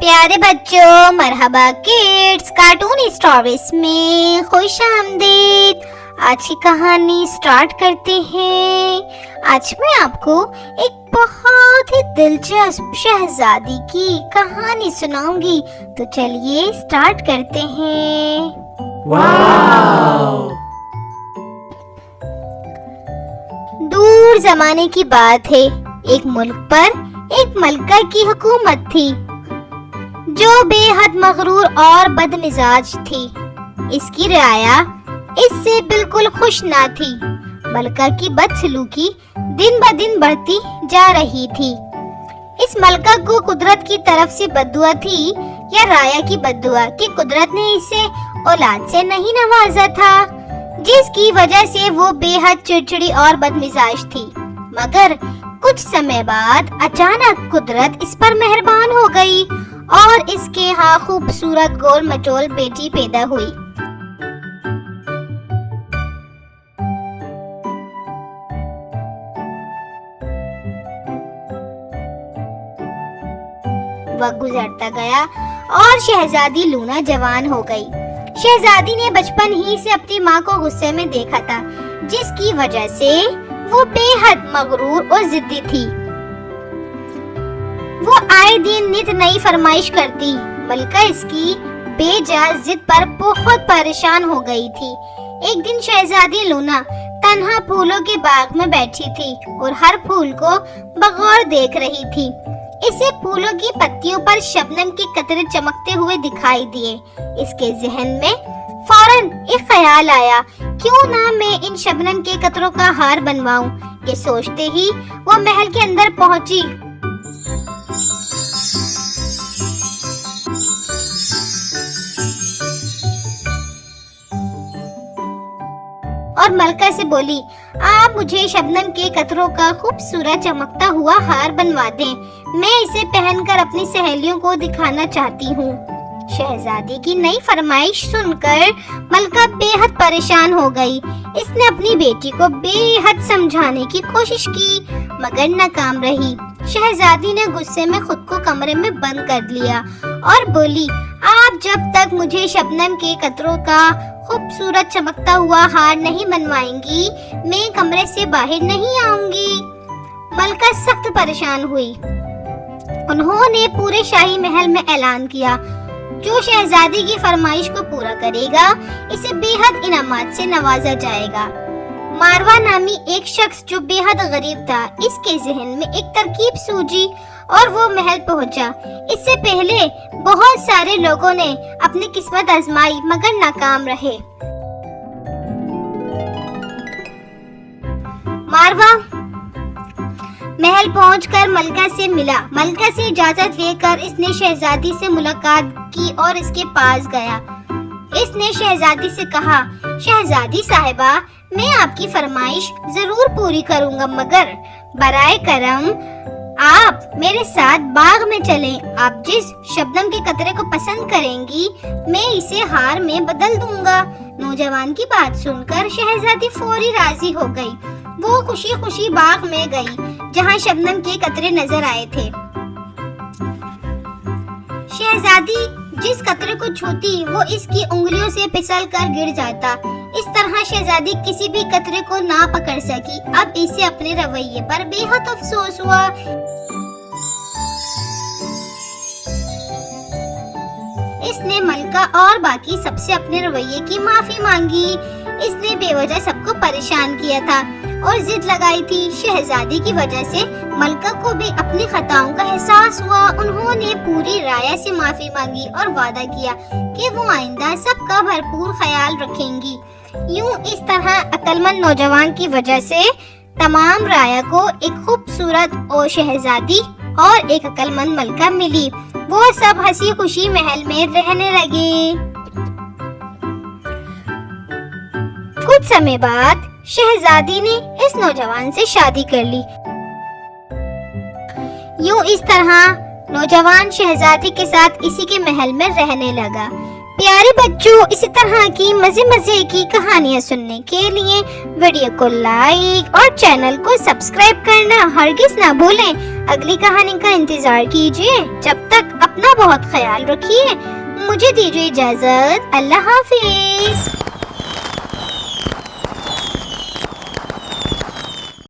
प्यारे बच्चों, मरहबा kids, cartoon stories में खुश आमदीद। आज की कहानी स्टार्ट करते हैं। आज मैं आपको एक बहुत ही दिलचस्प शहजादी की कहानी सुनाऊंगी, तो चलिए स्टार्ट करते हैं। वाव! दूर जमाने की बात है, एक मुल्क पर एक मलका की हुकूमत थी जो बेहद मगरूर और बदमिजाज थी। इसकी रियाया इससे बिल्कुल खुश ना थी। मलका की बदसलूकी दिन ब दिन बढ़ती जा रही थी। इस मलका को कुदरत की तरफ से बद्दुआ थी या राया की बद्दुआ कि कुदरत ने इसे औलाद से नहीं नवाजा था, जिसकी वजह से वो बेहद चिड़चिड़ी और बदमिजाज थी। मगर कुछ समय बाद अचानक कुदरत इस पर मेहरबान हो गई और इसके यहाँ खूबसूरत गोल मटोल बेटी पैदा हुई। वक्त गुजरता गया और शहजादी लूना जवान हो गई। शहजादी ने बचपन ही से अपनी माँ को गुस्से में देखा था, जिसकी वजह से वो बेहद मगरूर और जिद्दी थी। वो आए दिन नित नई फरमाइश करती। मलका इसकी बेजा जिद पर बहुत परेशान हो गई थी। एक दिन शहजादी लूना तन्हा फूलों के बाग में बैठी थी और हर फूल को बगौर देख रही थी। इसे फूलों की पत्तियों पर शबनम के कतरे चमकते हुए दिखाई दिए। इसके जहन में फौरन एक ख्याल आया, क्यों ना मैं इन शबनम के कतरों का हार बनवाऊं। ये सोचते ही वो महल के अंदर पहुंची और मलका से बोली, आप मुझे शबनम के कतरों का खूबसूरत चमकता हुआ हार बनवा दें। मैं इसे पहनकर अपनी सहेलियों को दिखाना चाहती हूँ। शहजादी की नई फरमाइश सुनकर मलका बेहद परेशान हो गई। इसने अपनी बेटी को बेहद समझाने की कोशिश की, मगर नाकाम रही। शहजादी ने गुस्से में खुद को कमरे में बंद कर लिया और बोली, आप जब तक मुझे शबनम के कतरों का खूबसूरत चमकता हुआ हार नहीं बनवाएंगी, मैं कमरे से बाहर नहीं आऊंगी। मलका सख्त परेशान हुई। उन्होंने पूरे शाही महल में ऐलान किया, जो शहजादी की फरमाइश को पूरा करेगा इसे बेहद इनामात से नवाजा जाएगा। मारवा नामी एक शख्स जो बेहद गरीब था, इसके जहन में एक तरकीब सूझी और वो महल पहुंचा। इससे पहले बहुत सारे लोगों ने अपनी किस्मत आजमाई, मगर नाकाम रहे। मारवा महल पहुंचकर मलका से मिला। मलका से इजाजत लेकर इसने शहजादी से मुलाकात की और इसके पास गया। इसने शहजादी से कहा, शहजादी साहिबा, मैं आपकी फरमाइश जरूर पूरी करूंगा, मगर बराए करम आप मेरे साथ बाग में चलें। आप जिस शबनम के कतरे को पसंद करेंगी, मैं इसे हार में बदल दूंगा। नौजवान की बात सुनकर शहजादी फौरी राजी हो गई। वो खुशी खुशी बाग में गई, जहाँ शबनम के कतरे नजर आए थे। शहजादी जिस कतरे को छूती, वो इसकी उंगलियों से फिसल कर गिर जाता। इस तरह शहजादी किसी भी कतरे को ना पकड़ सकी। अब इसे अपने रवैये पर बेहद अफसोस हुआ। इसने मलका और बाकी सबसे अपने रवैये की माफी मांगी। इसने बेवजह सबको परेशान किया था और जिद लगाई थी। शहजादी की वजह से मलका को भी अपनी खताओं का एहसास हुआ। उन्होंने पूरी राया से माफी मांगी और वादा किया कि वो आइंदा सबका भरपूर ख्याल रखेंगी। यूं इस तरह अक्लमंद नौजवान की वजह से तमाम राया को एक खूबसूरत और शहजादी और एक अक्लमंद मलका मिली। वो सब हंसी खुशी महल में रहने लगे। कुछ समय बाद शहजादी ने इस नौजवान से शादी कर ली। यूं इस तरह नौजवान शहजादी के साथ इसी के महल में रहने लगा। پیارے بچوں، اسی طرح کی مزے کی کہانیاں سننے کے لیے ویڈیو کو لائک اور چینل کو سبسکرائب کرنا ہرگز نہ بھولیں۔ اگلی کہانی کا انتظار کیجیے۔ جب تک اپنا بہت خیال رکھیے۔ مجھے دیجیے اجازت۔ اللہ حافظ۔